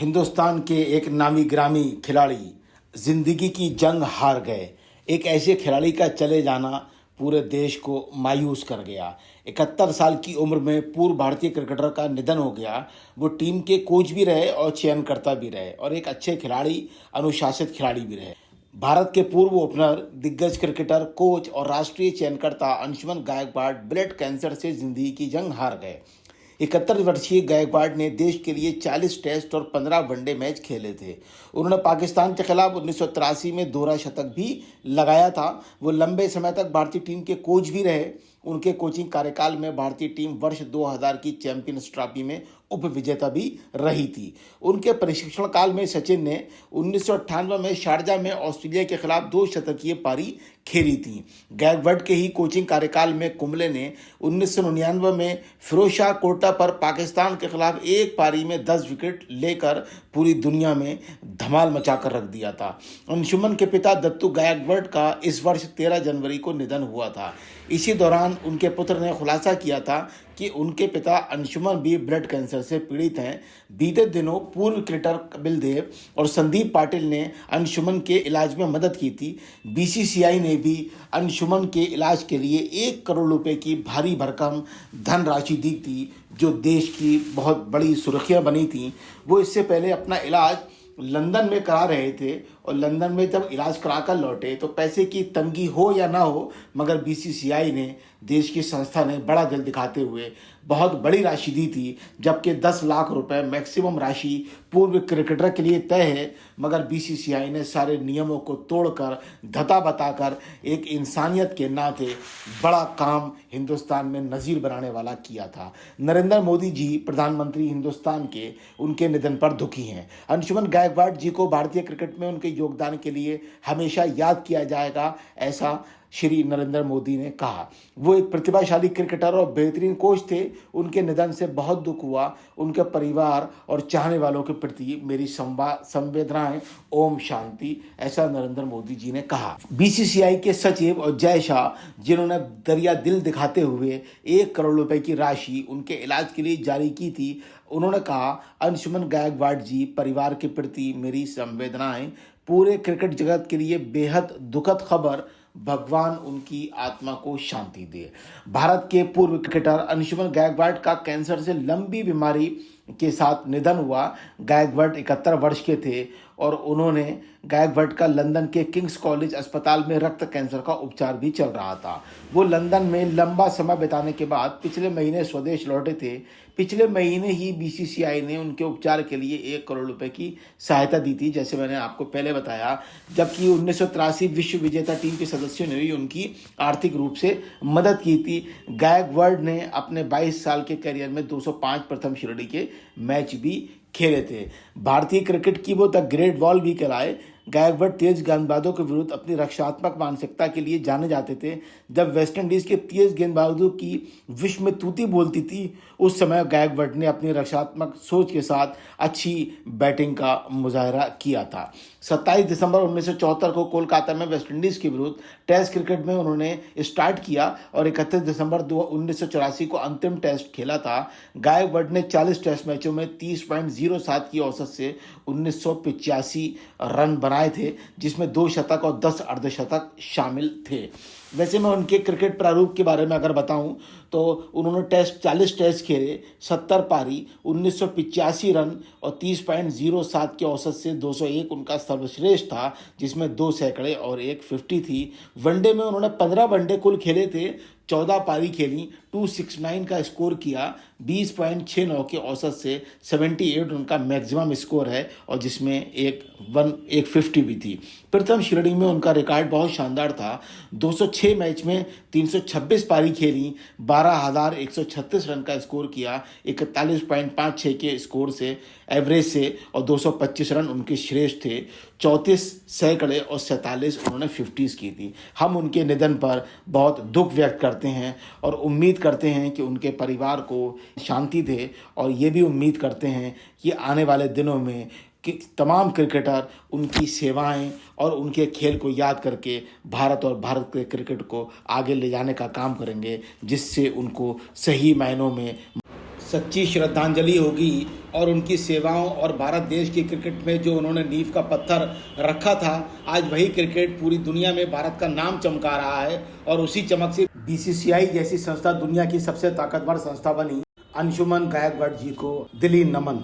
हिंदुस्तान के एक नामी ग्रामी खिलाड़ी जिंदगी की जंग हार गए। एक ऐसे खिलाड़ी का चले जाना पूरे देश को मायूस कर गया। 71 साल की उम्र में पूर्व भारतीय क्रिकेटर का निधन हो गया। वो टीम के कोच भी रहे और चयनकर्ता भी रहे और एक अच्छे खिलाड़ी, अनुशासित खिलाड़ी भी रहे। भारत के पूर्व ओपनर, दिग्गज क्रिकेटर, कोच और राष्ट्रीय चयनकर्ता अंशुमन गायकवाड़ ब्लड कैंसर से जिंदगी की जंग हार गए। 71 वर्षीय गायकवाड़ ने देश के लिए 40 टेस्ट और 15 वनडे मैच खेले थे। उन्होंने पाकिस्तान के खिलाफ 1983 में दोहरा शतक भी लगाया था। वो लंबे समय तक भारतीय टीम के कोच भी रहे। उनके कोचिंग कार्यकाल में भारतीय टीम वर्ष 2000 की चैंपियंस ट्रॉफी में उप विजेता भी रही थी। उनके प्रशिक्षण काल में सचिन ने 1998 में शारजा में ऑस्ट्रेलिया के खिलाफ 2 शतकीय पारी खेली थी। गायकवाड़ के ही कोचिंग कार्यकाल में कुंबले ने 1999 में फिरोजशाह कोटला पर पाकिस्तान के खिलाफ एक पारी में 10 विकेट लेकर पूरी दुनिया में धमाल मचाकर रख दिया था। अंशुमन के पिता दत्तू गायकवाड़ का इस वर्ष 13 जनवरी को निधन हुआ था। इसी दौरान उनके पुत्र ने खुलासा किया था कि उनके पिता अंशुमन भी ब्लड कैंसर से पीड़ित हैं। बीते दिनों पूर्व क्रिकेटर कपिल देव और संदीप पाटिल ने अंशुमन के इलाज में मदद की थी। बीसीसीआई ने भी अंशुमन के इलाज के लिए 1 करोड़ रुपए की भारी भरकम धनराशि दी थी, जो देश की बहुत बड़ी सुर्खियां बनी थी। वो इससे पहले अपना इलाज लंदन में करा रहे थे और लंदन में जब इलाज कराकर लौटे तो पैसे की तंगी हो या ना हो, मगर बीसीसीआई ने, देश की संस्था ने बड़ा दिल दिखाते हुए बहुत बड़ी राशि दी थी। जबकि 10 लाख रुपए मैक्सिमम राशि पूर्व क्रिकेटर के लिए तय है, मगर बीसीसीआई ने सारे नियमों को तोड़कर, धता बताकर एक इंसानियत के नाते बड़ा काम हिंदुस्तान में नज़ीर बनाने वाला किया था। नरेंद्र मोदी जी, प्रधानमंत्री हिंदुस्तान के, उनके निधन पर दुखी हैं। अंशुमन गायकवाड़ जी को भारतीय क्रिकेट में उनके योगदान के लिए हमेशा याद किया जाएगा, ऐसा श्री नरेंद्र मोदी ने कहा। वो एक प्रतिभाशाली क्रिकेटर और बेहतरीन कोच थे। उनके निधन से बहुत दुख हुआ। उनके परिवार और चाहने वालों के प्रति मेरी संवेदनाएं। ओम शांति, ऐसा नरेंद्र मोदी जी ने कहा। बीसीसीआई के सचिव और जय शाह, जिन्होंने दरिया दिल दिखाते हुए 1 करोड़ रुपए की राशि उनके इलाज के लिए जारी की थी, उन्होंने कहा, अंशुमन गायकवाड़ जी परिवार के प्रति मेरी संवेदनाएं। पूरे क्रिकेट जगत के लिए बेहद दुखद खबर। भगवान उनकी आत्मा को शांति दे। भारत के पूर्व क्रिकेटर अंशुमन गायकवाड़ का कैंसर से लंबी बीमारी के साथ निधन हुआ। गायकवाड़ 71 वर्ष के थे और उन्होंने गायकवाड़ का लंदन के किंग्स कॉलेज अस्पताल में रक्त कैंसर का उपचार भी चल रहा था। वो लंदन में लंबा समय बिताने के बाद पिछले महीने स्वदेश लौटे थे। पिछले महीने ही बीसीसीआई ने उनके उपचार के लिए 1 करोड़ रुपए की सहायता दी थी, जैसे मैंने आपको पहले बताया। जबकि 1983 विश्व विजेता टीम के सदस्यों ने भी उनकी आर्थिक रूप से मदद की थी। गायकवाड़ ने अपने 22 साल के करियर में 205 प्रथम श्रेणी के मैच भी खेले थे। भारतीय क्रिकेट की वो द ग्रेट वॉल भी कहलाए। गायकवाड़ तेज गेंदबाजों के विरुद्ध अपनी रक्षात्मक मानसिकता के लिए जाने जाते थे। जब वेस्टइंडीज के तेज गेंदबाजों की विश्व में तूती बोलती थी, उस समय गायकवाड़ ने अपनी रक्षात्मक सोच के साथ अच्छी बैटिंग का मुजाहरा किया था। 27 दिसंबर 1974 को कोलकाता में वेस्टइंडीज के विरुद्ध टेस्ट क्रिकेट में उन्होंने स्टार्ट किया और 31 दिसंबर 1984 को अंतिम टेस्ट खेला था। गायकवाड़ ने 40 टेस्ट मैचों में 30.07 की औसत से 1985 रन बनाए थे, जिसमें 2 शतक और 10 अर्धशतक शामिल थे। वैसे मैं उनके क्रिकेट प्रारूप के बारे में अगर बताऊं तो उन्होंने 40 टेस्ट खेले, 70 पारी, 1985 रन और 30.07 की औसत से 201 उनका सर्वश्रेष्ठ था, जिसमें 2 सैकड़े और 1 50 थी। वनडे में उन्होंने 15 वनडे कुल खेले थे, 14 पारी खेली, 269 का स्कोर किया, 20.69 की औसत से 78 उनका मैक्सिमम स्कोर है और जिसमें एक 50 भी थी। प्रथम श्रेणी में उनका रिकॉर्ड बहुत शानदार था। 206 मैच में 326 पारी खेली, 12,136 रन का स्कोर किया, 41.56 के स्कोर से, एवरेज से, और 225 रन उनके श्रेष्ठ थे। 34 सैकड़े और 47 उन्होंने 50s की थी। हम उनके निधन पर बहुत दुख व्यक्त करते हैं और उम्मीद करते हैं कि उनके परिवार को शांति दे, और ये भी उम्मीद करते हैं कि आने वाले दिनों में कि तमाम क्रिकेटर उनकी सेवाएं और उनके खेल को याद करके भारत और भारत के क्रिकेट को आगे ले जाने का काम करेंगे, जिससे उनको सही मायनों में सच्ची श्रद्धांजलि होगी और उनकी सेवाओं और भारत देश की क्रिकेट में जो उन्होंने नींव का पत्थर रखा था, आज वही क्रिकेट पूरी दुनिया में भारत का नाम चमका रहा है और उसी चमक से बीसीसीआई जैसी संस्था दुनिया की सबसे ताकतवर संस्था बनी। अंशुमन गायकवाड़ जी को दिली नमन।